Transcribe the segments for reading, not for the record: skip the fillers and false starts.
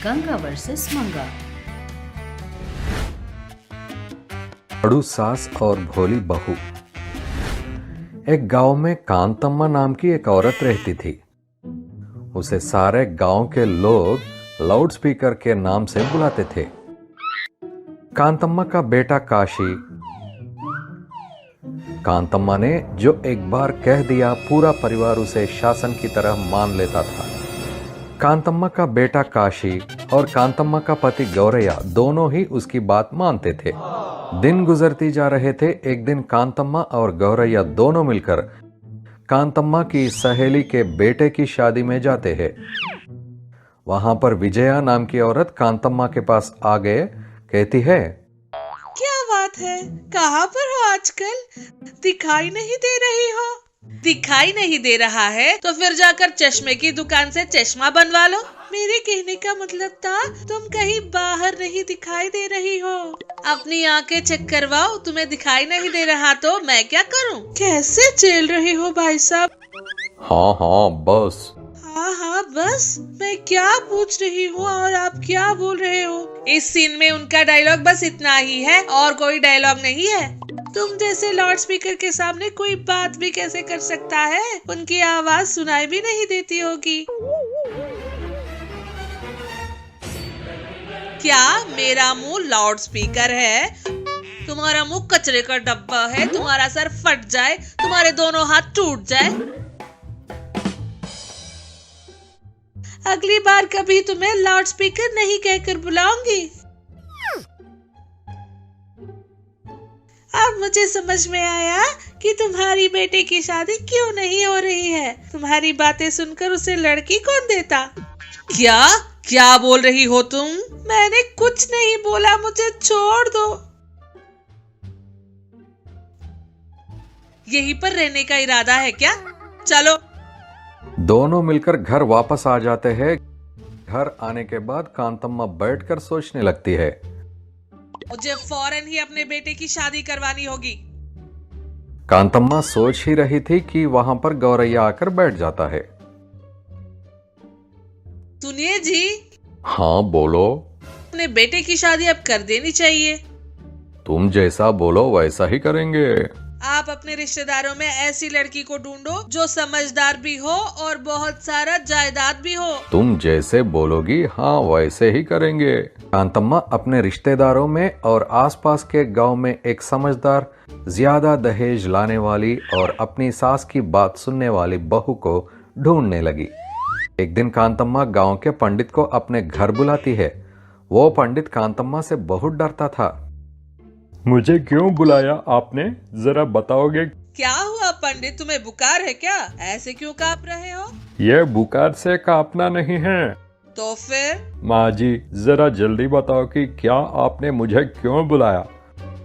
Ganga versus मंगा। बड़ू सास और भोली बहू। एक गांव में कांतम्मा नाम की एक औरत रहती थी। उसे सारे गांव के लोग लाउड स्पीकर के नाम से बुलाते थे। कांतम्मा का बेटा काशी। कांतम्मा ने जो एक बार कह दिया, पूरा परिवार उसे शासन की तरह मान लेता था। कांतम्मा का बेटा काशी और कांतम्मा का पति गौरैया दोनों ही उसकी बात मानते थे। दिन गुजरती जा रहे थे। एक दिन कांतम्मा और गौरैया दोनों मिलकर कांतम्मा की सहेली के बेटे की शादी में जाते हैं। वहां पर विजया नाम की औरत कांतम्मा के पास आ गए, कहती है, क्या बात है, कहाँ पर हो आजकल? दिखाई नहीं दे रही हो। दिखाई नहीं दे रहा है तो फिर जाकर चश्मे की दुकान से चश्मा बनवा लो। मेरे कहने का मतलब था तुम कहीं बाहर नहीं दिखाई दे रही हो। अपनी आंखें चेक करवाओ, तुम्हें दिखाई नहीं दे रहा तो मैं क्या करूं? कैसे झेल रहे हो भाई साहब? हाँ बस। हाँ बस, मैं क्या पूछ रही हूँ और आप क्या बोल रहे हो? इस सीन में उनका डायलॉग बस इतना ही है और कोई डायलॉग नहीं है। तुम जैसे लाउड स्पीकर के सामने कोई बात भी कैसे कर सकता है? उनकी आवाज सुनाई भी नहीं देती होगी। क्या मेरा मुंह लाउड स्पीकर है? तुम्हारा मुंह कचरे का डब्बा है। तुम्हारा सर फट जाए, तुम्हारे दोनों हाथ टूट जाए, अगली बार कभी तुम्हें लाउड स्पीकर नहीं कहकर बुलाऊंगी। अब मुझे समझ में आया कि तुम्हारी बेटे की शादी क्यों नहीं हो रही है। तुम्हारी बातें सुनकर उसे लड़की कौन देता? क्या बोल रही हो तुम? मैंने कुछ नहीं बोला, मुझे छोड़ दो। यहीं पर रहने का इरादा है क्या? चलो। दोनों मिलकर घर वापस आ जाते हैं। घर आने के बाद कांतम्मा बैठकर सोचने लगती है, मुझे फौरन ही अपने बेटे की शादी करवानी होगी। कांतम्मा सोच ही रही थी कि वहां पर गौरैया आकर बैठ जाता है। सुनिए जी। हाँ बोलो। अपने बेटे की शादी अब कर देनी चाहिए। तुम जैसा बोलो वैसा ही करेंगे। आप अपने रिश्तेदारों में ऐसी लड़की को ढूंढो जो समझदार भी हो और बहुत सारा जायदाद भी हो। तुम जैसे बोलोगी हाँ वैसे ही करेंगे। कांतम्मा अपने रिश्तेदारों में और आसपास के गांव में एक समझदार, ज्यादा दहेज लाने वाली और अपनी सास की बात सुनने वाली बहू को ढूंढने लगी। एक दिन कांतम्मा गांव के पंडित को अपने घर बुलाती है। वो पंडित कांतम्मा से बहुत डरता था। मुझे क्यों बुलाया आपने, जरा बताओगे? क्या हुआ पंडित, तुम्हें बुखार है क्या? ऐसे क्यों कांप रहे हो? ये बुखार से कांपना नहीं है। तो फिर? माँ जी जरा जल्दी बताओ कि क्या आपने मुझे क्यों बुलाया।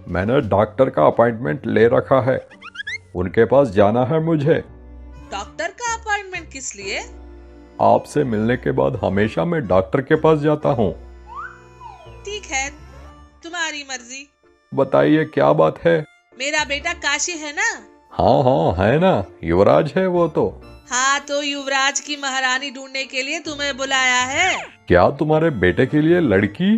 मैंने डॉक्टर का अपॉइंटमेंट ले रखा है, उनके पास जाना है मुझे। डॉक्टर का अपॉइंटमेंट किस लिए? आपसे मिलने के बाद हमेशा मैं डॉक्टर के पास जाता हूँ। ठीक है, तुम्हारी मर्जी। बताइए क्या बात है? मेरा बेटा काशी है ना? हाँ है ना, युवराज है वो तो। हाँ, तो युवराज की महारानी ढूंढने के लिए तुम्हें बुलाया है। क्या तुम्हारे बेटे के लिए लड़की?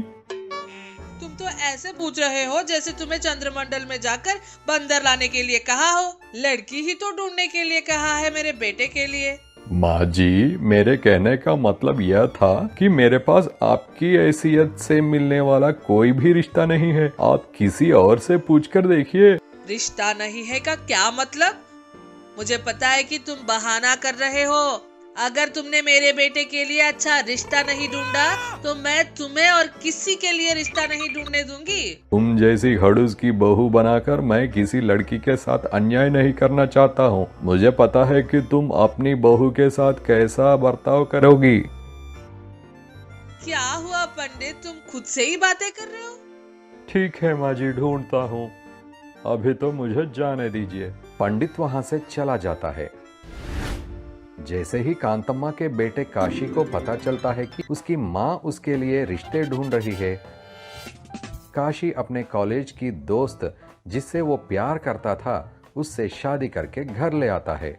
तुम तो ऐसे पूछ रहे हो जैसे तुम्हें चंद्रमंडल में जाकर बंदर लाने के लिए कहा हो। लड़की ही तो ढूंढने के लिए कहा है मेरे बेटे के लिए। माँ जी मेरे कहने का मतलब यह था कि मेरे पास आपकी हैसियत से मिलने वाला कोई भी रिश्ता नहीं है। आप किसी और से पूछकर देखिए। रिश्ता नहीं है का क्या मतलब? मुझे पता है कि तुम बहाना कर रहे हो। अगर तुमने मेरे बेटे के लिए अच्छा रिश्ता नहीं ढूंढा तो मैं तुम्हें और किसी के लिए रिश्ता नहीं ढूंढने दूंगी। तुम जैसी खड़ूस की बहू बनाकर मैं किसी लड़की के साथ अन्याय नहीं करना चाहता हूँ। मुझे पता है कि तुम अपनी बहू के साथ कैसा बर्ताव करोगी। क्या हुआ पंडित, तुम खुद से ही बातें कर रहे हो? ठीक है माँ जी, ढूंढता हूँ, अभी तो मुझे जाने दीजिए। पंडित वहां से चला जाता है। जैसे ही कांतम्मा के बेटे काशी को पता चलता है कि उसकी माँ उसके लिए रिश्ते ढूंढ रही है, काशी अपने कॉलेज की दोस्त जिससे वो प्यार करता था उससे शादी करके घर ले आता है।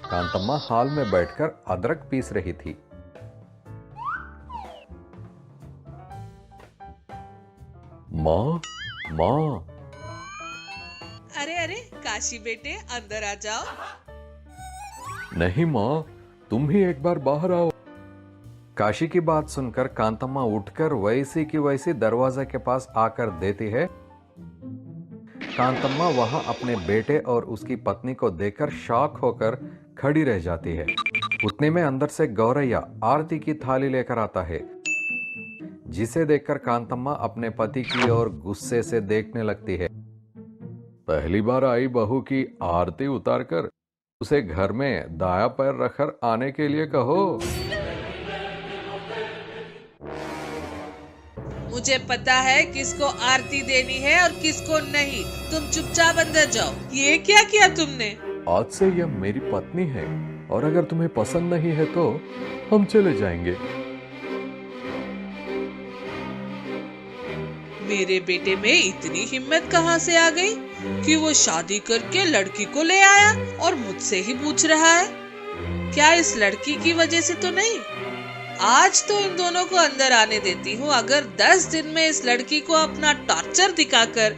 कांतम्मा हाल में बैठकर अदरक पीस रही थी। माँ माँ। अरे अरे काशी बेटे, अंदर आ जाओ। नहीं माँ, तुम ही एक बार बाहर आओ। काशी की बात सुनकर कांतम्मा उठकर वैसी की वैसी दरवाजे के पास आकर देती है। कांतम्मा वहां अपने बेटे और उसकी पत्नी को देखकर शॉक होकर खड़ी रह जाती है। उतने में अंदर से गौरैया आरती की थाली लेकर आता है, जिसे देखकर कांतम्मा अपने पति की ओर गुस्से से देखने लगती है। पहली बार आई बहू की आरती उतारकर उसे घर में दाया पैर रखकर आने के लिए कहो। मुझे पता है किसको आरती देनी है और किसको नहीं। तुम चुपचाप अंदर जाओ। ये क्या किया तुमने? आज से यह मेरी पत्नी है और अगर तुम्हें पसंद नहीं है तो हम चले जाएंगे। मेरे बेटे में इतनी हिम्मत कहाँ से आ गई कि वो शादी करके लड़की को ले आया और मुझसे ही पूछ रहा है? क्या इस लड़की की वजह से तो नहीं? आज तो इन दोनों को अंदर आने देती हूँ। अगर 10 दिन में इस लड़की को अपना टॉर्चर दिखाकर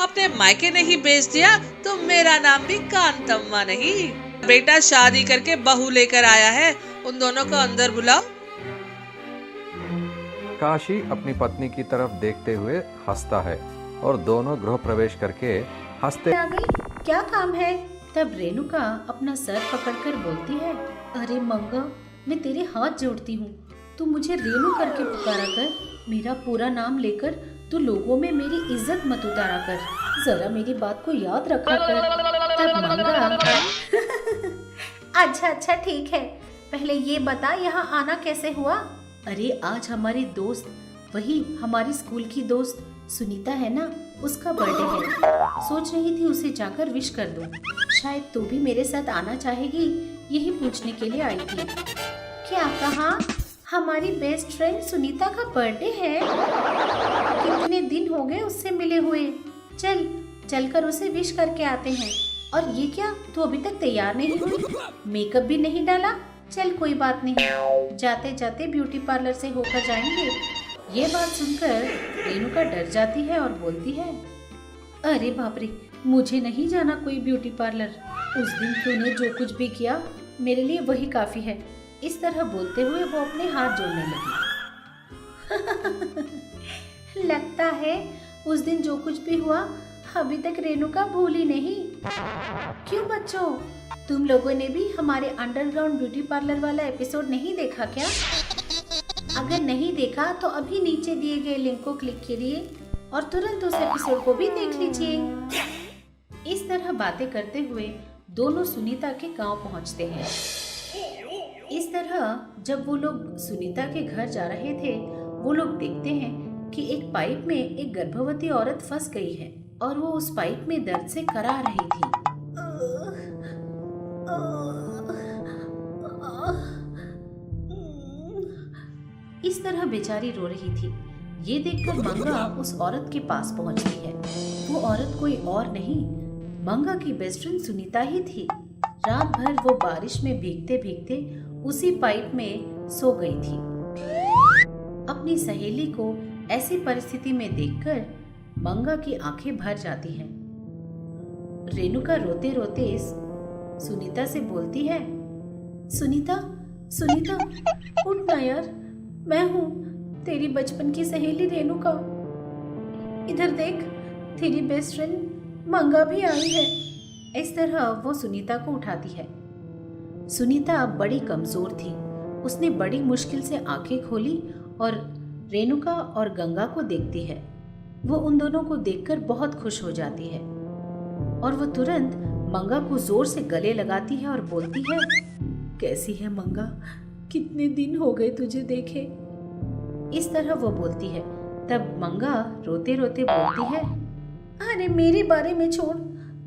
अपने मायके नहीं भेज दिया तो मेरा नाम भी कांतम्मा नहीं। बेटा शादी करके बहू लेकर आया है, उन दोनों को अंदर बुलाओ। काशी अपनी पत्नी की तरफ देखते हुए हंसता है और दोनों गृह प्रवेश करके हंसते। आ गई, क्या काम है? तब रेणुका अपना सर पकड़कर बोलती है, अरे मंगा, मैं तेरे हाथ जोड़ती हूँ, तू मुझे रेणु करके पुकारा कर। मेरा पूरा नाम लेकर तू लोगों में मेरी इज्जत मत उतारा कर। जरा मेरी बात को याद रखा कर। तब मंगा अच्छा ठीक है, पहले ये बता यहाँ आना कैसे हुआ? अरे आज हमारी दोस्त, वही हमारी स्कूल की दोस्त सुनीता है ना, उसका बर्थडे है। सोच रही थी उसे जाकर विश कर दूं। शायद तू भी मेरे साथ आना चाहेगी, यही पूछने के लिए आई थी। क्या कहा? हमारी बेस्ट फ्रेंड सुनीता का बर्थडे है? कितने दिन हो गए उससे मिले हुए। चलकर उसे विश करके आते हैं। और ये क्या, तू अभी तक तैयार नहीं हुई? मेकअप भी नहीं डाला? चल कोई बात नहीं, जाते जाते ब्यूटी पार्लर से होकर जाएंगे। ये बात सुनकर रेणुका डर जाती है और बोलती है, अरे बाप रे, मुझे नहीं जाना कोई ब्यूटी पार्लर। उस दिन तूने जो कुछ भी किया मेरे लिए वही काफी है। इस तरह बोलते हुए वो अपने हाथ जोड़ने लगी। लगता है उस दिन जो कुछ भी हुआ अभी तक रेणुका भूली नहीं। क्यों बच्चों, तुम लोगों ने भी हमारे अंडरग्राउंड ब्यूटी पार्लर वाला एपिसोड नहीं देखा क्या? अगर नहीं देखा तो अभी नीचे दिए गए लिंक को क्लिक करिए और तुरंत उस एपिसोड को भी देख लीजिए। इस तरह बातें करते हुए दोनों सुनीता के गांव पहुंचते हैं। इस तरह जब वो लोग सुनीता के घर जा रहे थे, वो लोग देखते हैं कि एक पाइप में एक गर्भवती औरत फंस गई है और वो उस पाइप में दर्द से करा रही थी। इस तरह बेचारी रो रही थी। ये देखकर मंगा उस औरत के पास पहुंचती है। वो औरत कोई और नहीं, मंगा की बेस्ट फ्रेंड सुनीता ही थी। रात भर वो बारिश में भीगते भीगते उसी पाइप में सो गई थी। अपनी सहेली को ऐसी परिस्थिति में देखकर मंगा की आंखें भर जाती हैं। रेणुका रोते रोते सुनीता से बोलती है, सुनीता उठ ना यार, मैं हूँ तेरी बचपन की सहेली रेणुका। इधर देख, तेरी बेस्ट फ्रेंड मंगा भी आई है। इस तरह वो सुनीता को उठाती है। सुनीता बड़ी कमजोर थी। उसने बड़ी मुश्किल से आंखें खोली और रेणुका और गंगा को देखती है। वो उन दोनों को देखकर बहुत खुश हो जाती है और वो तुरंत मंगा को जोर से गले लगाती है और बोलती है, कैसी है मंगा, कितने दिन हो गए तुझे देखे। इस तरह वो बोलती है। तब मंगा रोते रोते बोलती है, अरे मेरे बारे में छोड़,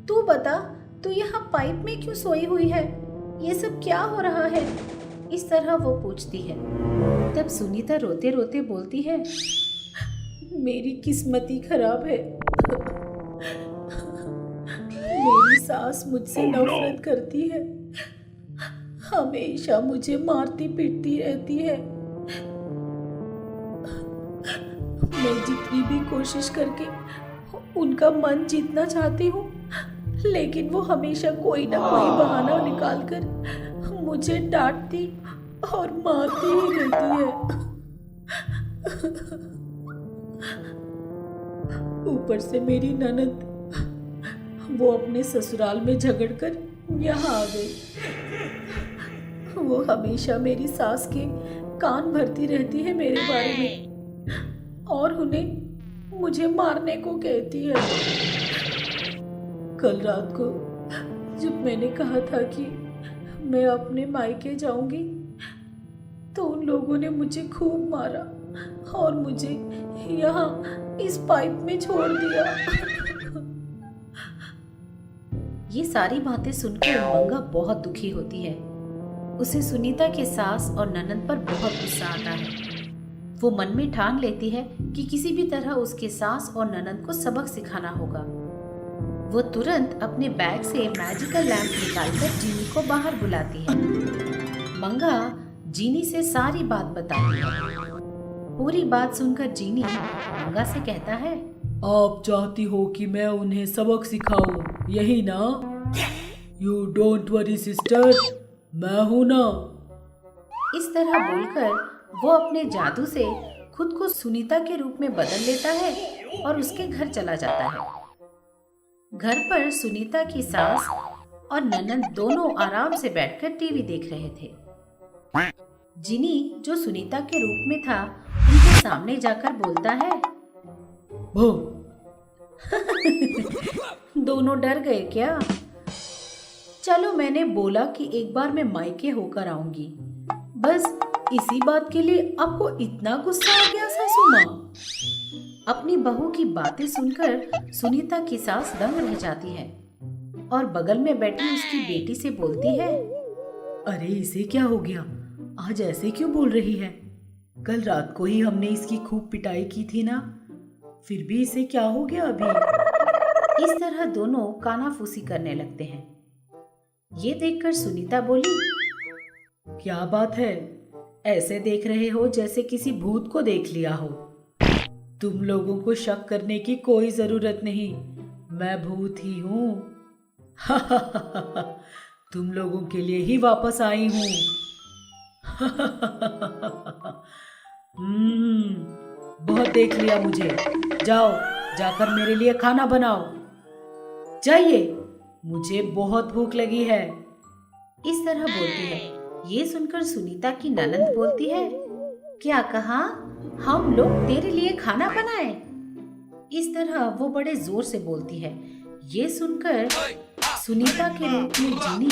तू बता, तू यहाँ पाइप में क्यों सोई हुई है? ये सब क्या हो रहा है? इस तरह वो पूछती है। तब सुनीता रोते रोते बोलती है, मेरी किस्मत ही खराब है। मेरी सास मुझसे नफरत करती है, हमेशा मुझे मारती पीटती रहती है। मैं जितनी भी कोशिश करके उनका मन जीतना चाहती हूँ, लेकिन वो हमेशा कोई ना कोई बहाना निकालकर मुझे डांटती और मारती ही रहती है। ऊपर से मेरी ननद, वो अपने ससुराल में झगड़कर यहाँ आ गई। वो हमेशा मेरी सास के कान भरती रहती है मेरे बारे में और उन्हें मुझे मारने को कहती है। कल रात को जब मैंने कहा था कि मैं अपने मायके जाऊंगी, तो उन लोगों ने मुझे खूब मारा और मुझे यहाँ इस पाइप में छोड़ दिया। ये सारी बातें सुनकर मंगा बहुत दुखी होती है। उसे सुनीता के सास और ननद पर बहुत गुस्सा आता है। वो मन में ठान लेती है कि किसी भी तरह उसके सास और ननद को सबक सिखाना होगा। वो तुरंत अपने बैग से मैजिकल लैंप निकालकर जीनी को बाहर बुलाती है। मंगा जीनी से सारी बात बताती है। पूरी बात सुनकर जीनी मंगा से कहता है, आप चाहती हो कि मैं उन्हें सबक सिखाऊं, यही ना? यू डोंट वरी सिस्टर, मैं हूं ना। इस तरह बोलकर वो अपने जादू से खुद को सुनीता के रूप में बदल लेता है और उसके घर चला जाता है। घर पर सुनीता की सास और ननद दोनों आराम से बैठकर टीवी देख रहे थे। जिनी, जो सुनीता के रूप में था, उनके सामने जाकर बोलता है, दोनों डर गए क्या? चलो, मैंने बोला कि एक बार मैं मायके होकर आऊंगी, बस इसी बात के लिए आपको इतना गुस्सा आ गया सासू माँ? अपनी बहू की बातें सुनकर सुनीता की सास दंग रह जाती है और बगल में बैठी उसकी बेटी से बोलती है, अरे इसे क्या हो गया? आज ऐसे क्यों बोल रही है? कल रात को ही हमने इसकी खूब पिटाई की थी ना, फिर भी इसे क्या हो गया अभी? इस तरह दोनों कानाफूसी करने लगते हैं। ये देखकर सुनीता बोली, क्या बात है, ऐसे देख रहे हो जैसे किसी भूत को देख लिया हो। तुम लोगों को शक करने की कोई जरूरत नहीं, मैं भूत ही हूँ। तुम लोगों के लिए ही वापस आई हूँ। बहुत देख लिया मुझे, जाओ जाकर मेरे लिए खाना बनाओ। जाइए, मुझे बहुत भूख लगी है। इस तरह बोलती है। ये सुनकर सुनीता की ननद बोलती है, क्या कहा? हम लोग तेरे लिए खाना बनाए? इस तरह वो बड़े जोर से बोलती है। ये सुनकर सुनीता के रूप में जिनी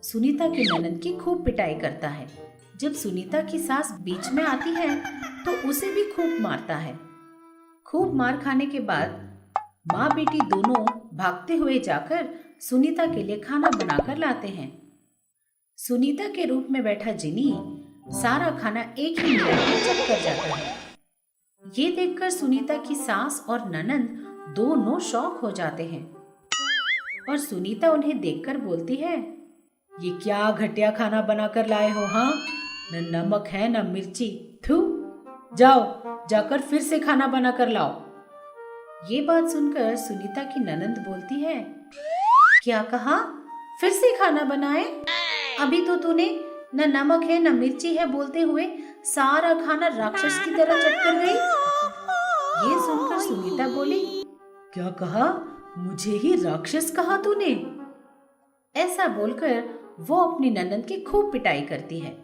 सुनीता की ननद की खूब पिटाई करता है। जब सुनीता की सास बीच में आती है तो उसे भी खूब मारता है। खूब मार खाने के बाद माँ बेटी दोनों भागते हुए जाकर सुनीता के लिए खाना बनाकर लाते हैं। सुनीता के रूप में बैठा जिनी सारा खाना एक ही मिनट में चख कर जाता है। ये देखकर सुनीता की सास और ननद दोनों शॉक हो जाते हैं और सुनीता उन्हें देखकर बोलती है, ये क्या घटिया खाना बनाकर लाए हो? हाँ, न नमक है न मिर्ची, थू। जाओ जाकर फिर से खाना बनाकर लाओ। ये बात सुनकर सुनीता की ननद बोलती है, क्या कहा? फिर से खाना बनाए? अभी तो तूने न नमक है न मिर्ची है बोलते हुए सारा खाना राक्षस की तरह चट कर गई। ये सुनकर सुनीता बोली, क्या कहा? मुझे ही राक्षस कहा तूने? ऐसा बोलकर वो अपनी ननद की खूब पिटाई करती है।